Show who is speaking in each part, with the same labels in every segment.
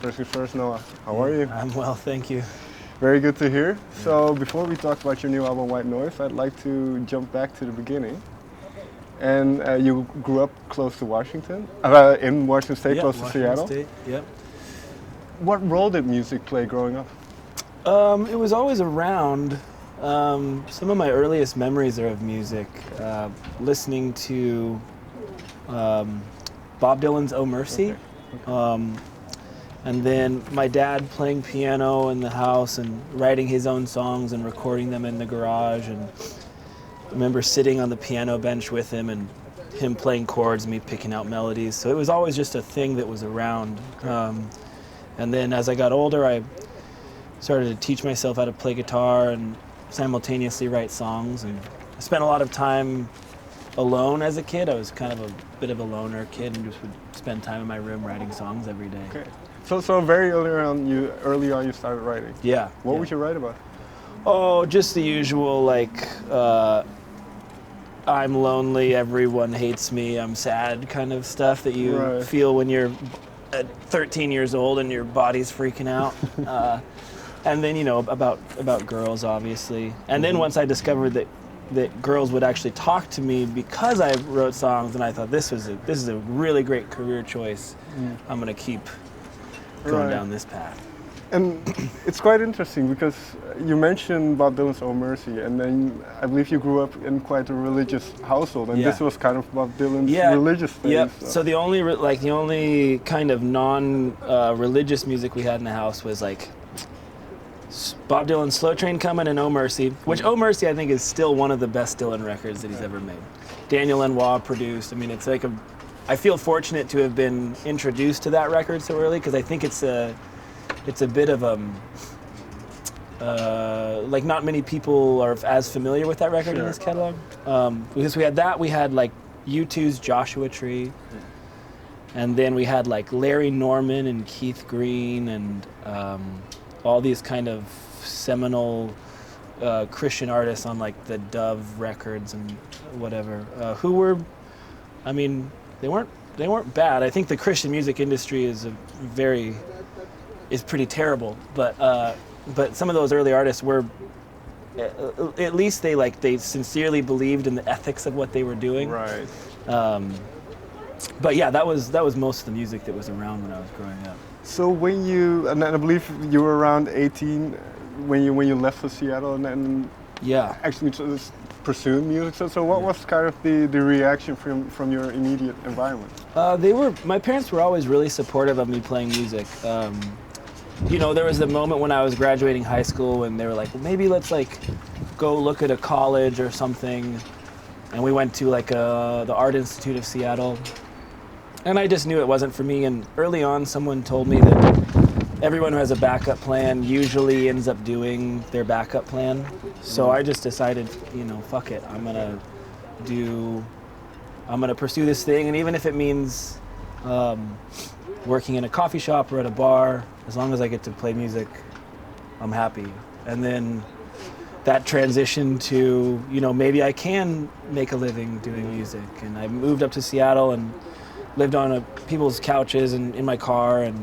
Speaker 1: First things first, Noah, how are you?
Speaker 2: I'm well, thank you.
Speaker 1: Very good to hear. So before we talk about your new album, White Noise, I'd like to jump back to the beginning. And you grew up close to Washington, in Washington State, close to
Speaker 2: Washington
Speaker 1: Seattle.
Speaker 2: State, yep.
Speaker 1: What role did music play growing up?
Speaker 2: It was always around. Some of my earliest memories are of music. Listening to Bob Dylan's "Oh Mercy,"
Speaker 1: Okay.
Speaker 2: and then my dad playing piano in the house and writing his own songs and recording them in the garage. And I remember sitting on the piano bench with him and him playing chords, me picking out melodies. So it was always just a thing that was around. And then as I got older, I started to teach myself how to play guitar and simultaneously write songs. And I spent a lot of time alone as a kid. I was kind of a bit of a loner kid and just would spend time in my room writing songs every day.
Speaker 1: Okay. So very early on you started writing.
Speaker 2: Yeah.
Speaker 1: What would you write about?
Speaker 2: Oh, just the usual, like, I'm lonely, everyone hates me, I'm sad kind of stuff that you feel when you're 13 years old and your body's freaking out. And then, about girls, obviously. And then once I discovered that girls would actually talk to me because I wrote songs, and I thought this is a really great career choice. I'm going to keep going down this path.
Speaker 1: And it's quite interesting because you mentioned Bob Dylan's "Oh Mercy," and then I believe you grew up in quite a religious household, and this was kind of Bob Dylan's religious thing.
Speaker 2: Yep. So the only kind of non-religious music we had in the house was like Bob Dylan's "Slow Train Coming" and "Oh Mercy," which "Oh Mercy" I think is still one of the best Dylan records that he's ever made. Daniel Lanois produced. I mean, it's like I feel fortunate to have been introduced to that record so early because I think it's a bit of like not many people are as familiar with that record in this catalog. Because we had that, we had like U2's Joshua Tree, and then we had like Larry Norman and Keith Green and all these kind of seminal Christian artists on like the Dove records and whatever, who were, I mean, they weren't bad. I think the Christian music industry is pretty terrible, but some of those early artists were, at least they sincerely believed in the ethics of what they were doing.
Speaker 1: Right.
Speaker 2: But yeah, that was most of the music that was around when I was growing up.
Speaker 1: So when and I believe you were around 18 when you left for Seattle and then actually pursued music. So what was kind of the reaction from your immediate environment?
Speaker 2: My parents were always really supportive of me playing music. There was the moment when I was graduating high school when they were like, well, maybe let's like go look at a college or something. And we went to like the Art Institute of Seattle. And I just knew it wasn't for me. And early on, someone told me that everyone who has a backup plan usually ends up doing their backup plan. So I just decided, fuck it. I'm gonna pursue this thing. And even if it means working in a coffee shop or at a bar, as long as I get to play music, I'm happy. And then that transition to, maybe I can make a living doing music. And I moved up to Seattle and lived on people's couches and in my car and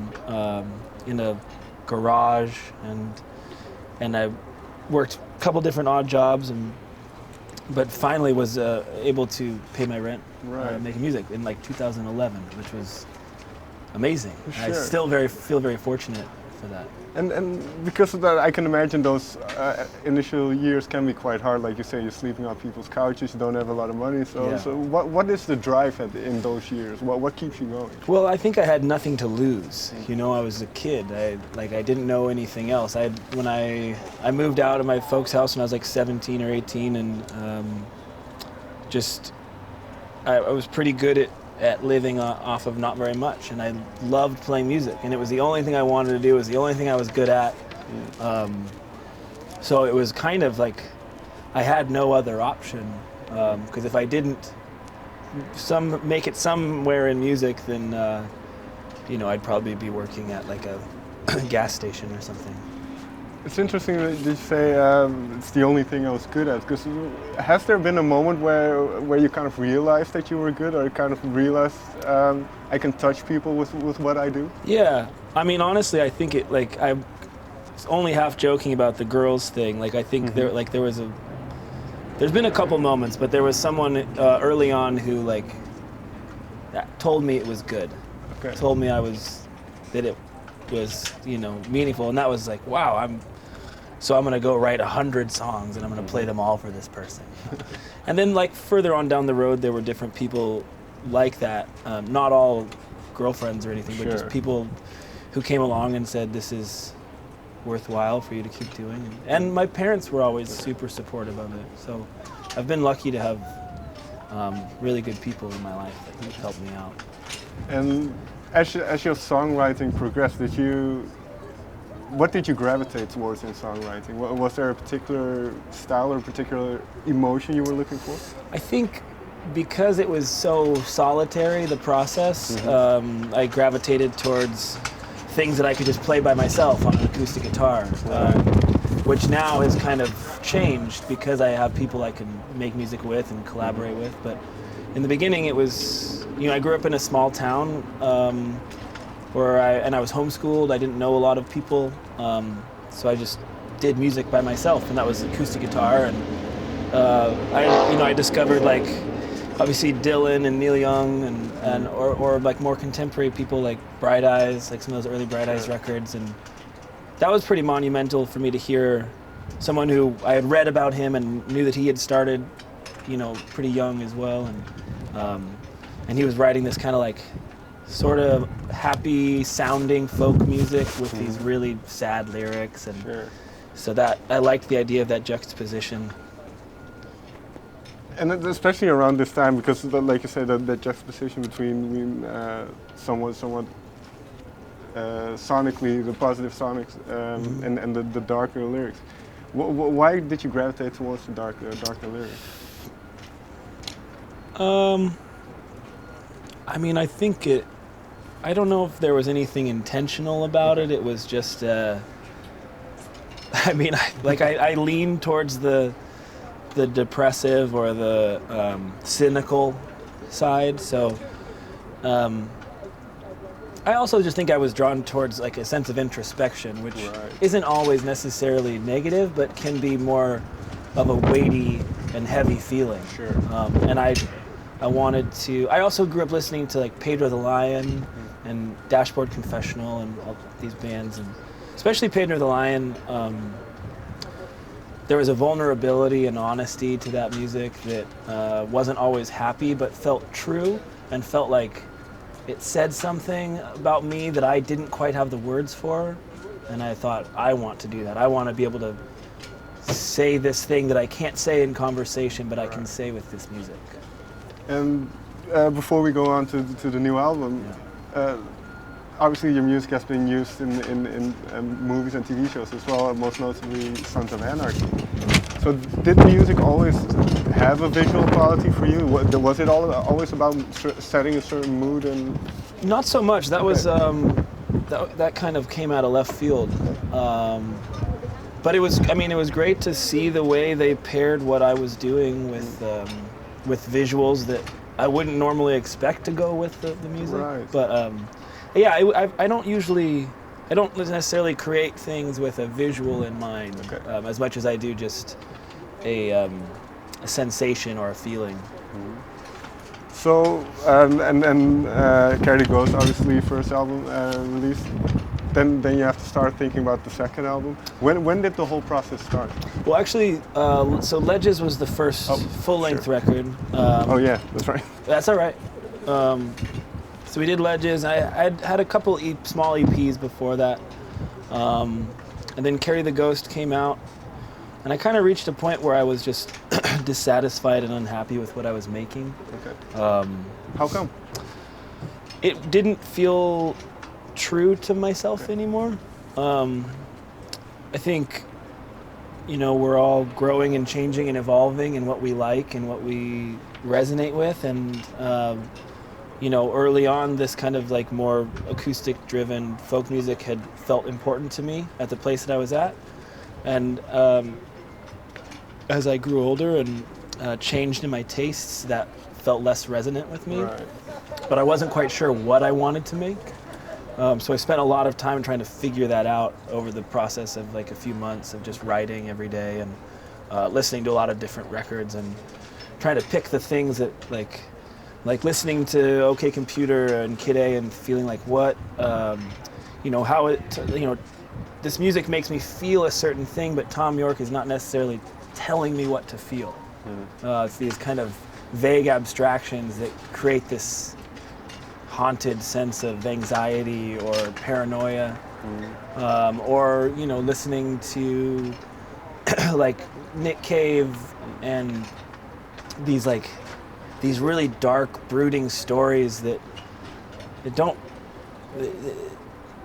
Speaker 2: in a garage. And I worked a couple different odd jobs, but finally was able to pay my rent making music in like 2011, which was amazing. Sure. I still feel very fortunate for that.
Speaker 1: And because of that, I can imagine those initial years can be quite hard. Like you say, you're sleeping on people's couches, you don't have a lot of money. So what is the drive in those years? What keeps you going?
Speaker 2: Well, I think I had nothing to lose. I was a kid. I didn't know anything else. When I moved out of my folks' house when I was like 17 or 18, and I was pretty good at living off of not very much, and I loved playing music, and it was the only thing I wanted to do. It was the only thing I was good at. So it was kind of like I had no other option, because if I didn't make it somewhere in music, then I'd probably be working at like a gas station or something.
Speaker 1: It's interesting that you say it's the only thing I was good at. Because has there been a moment where you kind of realized that you were good, or kind of realized I can touch people with what I do?
Speaker 2: Yeah, I mean, honestly, I think it like I was only half joking about the girls thing. Like I think there's been a couple moments, but there was someone early on who like told me it was good.
Speaker 1: Okay.
Speaker 2: Told me that it was, you know, meaningful, and that was like, wow, I'm gonna go write 100 songs and I'm gonna play them all for this person. And then like further on down the road, there were different people like that, not all girlfriends or anything, but just people who came along and said, this is worthwhile for you to keep doing. And my parents were always super supportive of it, so I've been lucky to have really good people in my life that helped me out.
Speaker 1: And as your songwriting progressed, what did you gravitate towards in songwriting? Was there a particular style or particular emotion you were looking for?
Speaker 2: I think because it was so solitary, the process, I gravitated towards things that I could just play by myself on an acoustic guitar, which now has kind of changed because I have people I can make music with and collaborate with. But in the beginning, it was, you know, I grew up in a small town where I was homeschooled. I didn't know a lot of people, so I just did music by myself, and that was acoustic guitar. And I discovered like obviously Dylan and Neil Young or like more contemporary people like Bright Eyes, like some of those early Bright Eyes records, and that was pretty monumental for me to hear someone who I had read about him and knew that he had started, you know, pretty young as well, and he was writing this kind of like sort of happy sounding folk music with these really sad lyrics, and so that I liked the idea of that juxtaposition.
Speaker 1: And especially around this time, because like you said, that juxtaposition between somewhat sonically, the positive sonics, and the darker lyrics. Why did you gravitate towards the darker lyrics?
Speaker 2: I mean, I think I don't know if there was anything intentional about it. It was just, I mean, I leaned towards the depressive or the cynical side. So I also just think I was drawn towards like a sense of introspection, which isn't always necessarily negative, but can be more of a weighty and heavy feeling.
Speaker 1: Sure.
Speaker 2: And I wanted to. I also grew up listening to like Pedro the Lion and Dashboard Confessional and all these bands, and especially Pedro the Lion. There was a vulnerability and honesty to that music that wasn't always happy, but felt true and felt like it said something about me that I didn't quite have the words for. And I thought, I want to do that. I want to be able to say this thing that I can't say in conversation, but I can say with this music. And
Speaker 1: before we go on to the new album, obviously your music has been used in movies and TV shows as well, most notably Sons of Anarchy. So did music always have a visual quality for you? Was it always about setting a certain mood? And
Speaker 2: not so much. That was that kind of came out of left field. But it was, I mean, it was great to see the way they paired what I was doing with visuals that I wouldn't normally expect to go with the music.
Speaker 1: Right.
Speaker 2: But yeah, I don't necessarily create things with a visual in mind, as much as I do just a sensation or a feeling.
Speaker 1: Mm-hmm. So, and Carry the Ghost, obviously, first album released. Then you have to start thinking about the second album. When did the whole process start?
Speaker 2: Well, actually, so Ledges was the first full-length record.
Speaker 1: Oh yeah, that's right.
Speaker 2: That's all right. So we did Ledges. I had a couple small EPs before that, and then Carry the Ghost came out, and I kind of reached a point where I was just dissatisfied and unhappy with what I was making.
Speaker 1: Okay. How come?
Speaker 2: It didn't feel true to myself anymore. I think, we're all growing and changing and evolving in what we like and what we resonate with, and early on, this kind of like more acoustic-driven folk music had felt important to me at the place that I was at. And as I grew older and changed in my tastes, that felt less resonant with me.
Speaker 1: Right.
Speaker 2: But I wasn't quite sure what I wanted to make. So I spent a lot of time trying to figure that out over the process of like a few months of just writing every day and listening to a lot of different records and trying to pick the things that like listening to OK Computer and Kid A and feeling like what, how it, this music makes me feel a certain thing, but Tom York is not necessarily telling me what to feel. It's these kind of vague abstractions that create this haunted sense of anxiety or paranoia, or listening to like Nick Cave and these really dark, brooding stories that don't,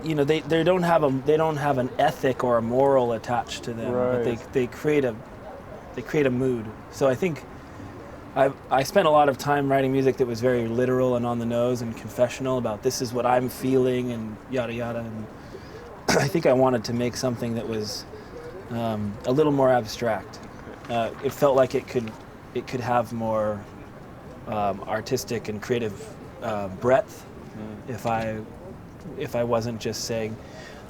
Speaker 2: they don't have an ethic or a moral attached to them,
Speaker 1: right.
Speaker 2: but they create a mood. So I think I spent a lot of time writing music that was very literal and on the nose and confessional about this is what I'm feeling and yada yada. And I think I wanted to make something that was a little more abstract. It felt like it could have more artistic and creative breadth if I wasn't just saying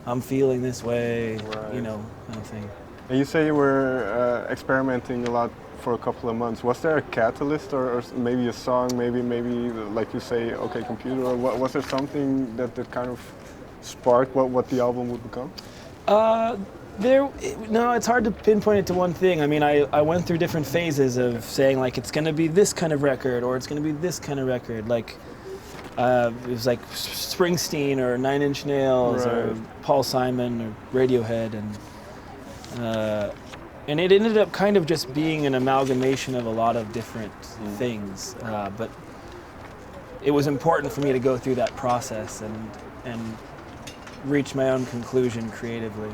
Speaker 2: I'm feeling this way,
Speaker 1: right.
Speaker 2: kind of thing.
Speaker 1: And you say you were experimenting a lot for a couple of months. Was there a catalyst or maybe a song, maybe like you say, OK Computer, or was there something that kind of sparked what the album would become?
Speaker 2: No, it's hard to pinpoint it to one thing. I mean, I went through different phases of saying like it's going to be this kind of record or it's going to be this kind of record. Like it was like Springsteen or Nine Inch Nails, right. Or Paul Simon or Radiohead, and it ended up kind of just being an amalgamation of a lot of different things. But it was important for me to go through that process and reach my own conclusion creatively.